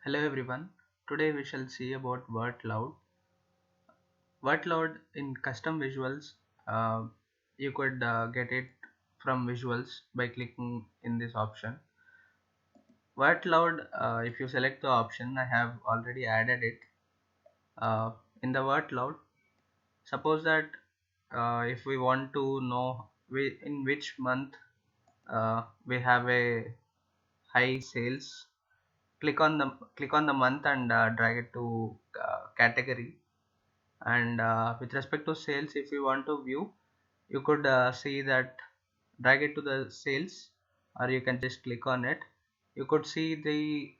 Hello everyone. Today we shall see about word cloud. Word cloud in custom visuals, you could get it from visuals by clicking in this option. Word cloud, if you select the option, I have already added it. In the word cloud, suppose that if we want to know in which month we have a high sales, click on the month and drag it to category. And with respect to sales, if you want to view, you could see that, drag it to the sales, or you can just click on it. You could see the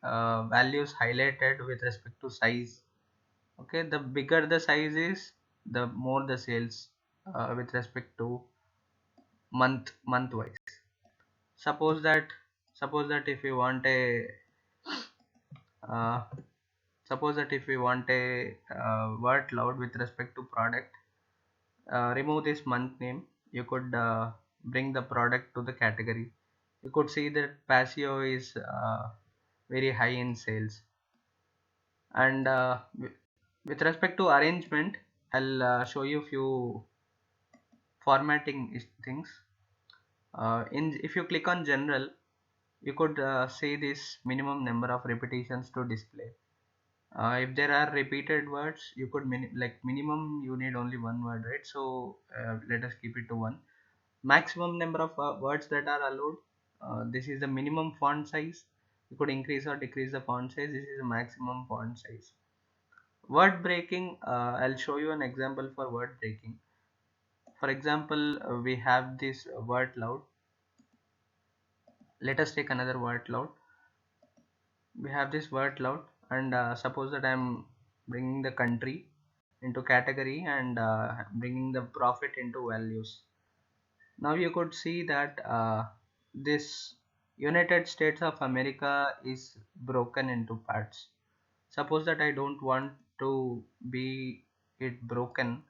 values highlighted with respect to size. Okay, the bigger the size is, the more the sales with respect to month wise. Suppose that suppose that if you want a uh, suppose that if we want a word cloud with respect to product, remove this month name. You could bring the product to the category. You could see that Paseo is very high in sales. And with respect to arrangement, I'll show you few formatting things. In If you click on general, you could see this minimum number of repetitions to display. If there are repeated words, you could like minimum you need only one word, right? So let us keep it to one. Maximum number of words that are allowed, this is the minimum font size. You could increase or decrease the font size. This is the maximum font size. Word breaking, I'll show you an example for word breaking. For example, we have this word cloud. Let us take another word cloud. We have this word cloud, and suppose that I'm bringing the country into category and bringing the profit into values. Now you could see that this United States of America is broken into parts. Suppose that I don't want to be it broken.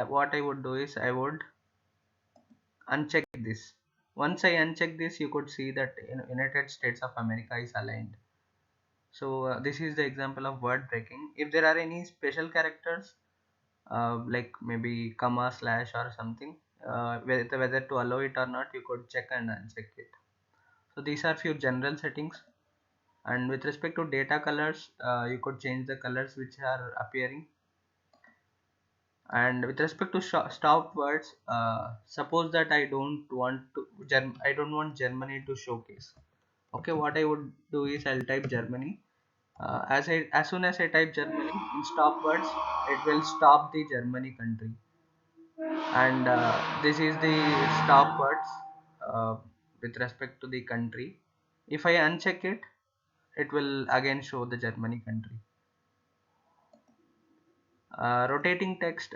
What I would do is I would uncheck this. Once I uncheck this, you could see that United States of America is aligned. So this is the example of word breaking. If there are any special characters, like maybe comma, slash or something, whether to allow it or not, you could check and uncheck it. So these are few general settings. And with respect to data colors, you could change the colors which are appearing. And with respect to stop words, suppose that I don't want Germany to showcase. Okay, what I would do is I'll type Germany. As soon as I type Germany in stop words, it will stop the Germany country. And this is the stop words uh, with respect to the country. If I uncheck it, it will again show the Germany country. Rotating text,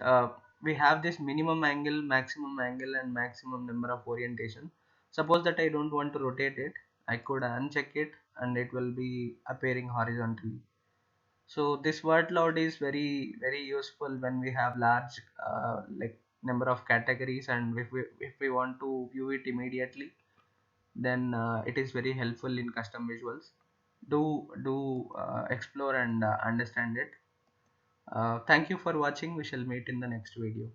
we have this minimum angle, maximum angle, and maximum number of orientation. Suppose that I don't want to rotate it, I could uncheck it and it will be appearing horizontally. So this word cloud is very useful when we have large like number of categories, and if we want to view it immediately, then it is very helpful in custom visuals. Do explore and understand it. Thank you for watching. We shall meet in the next video.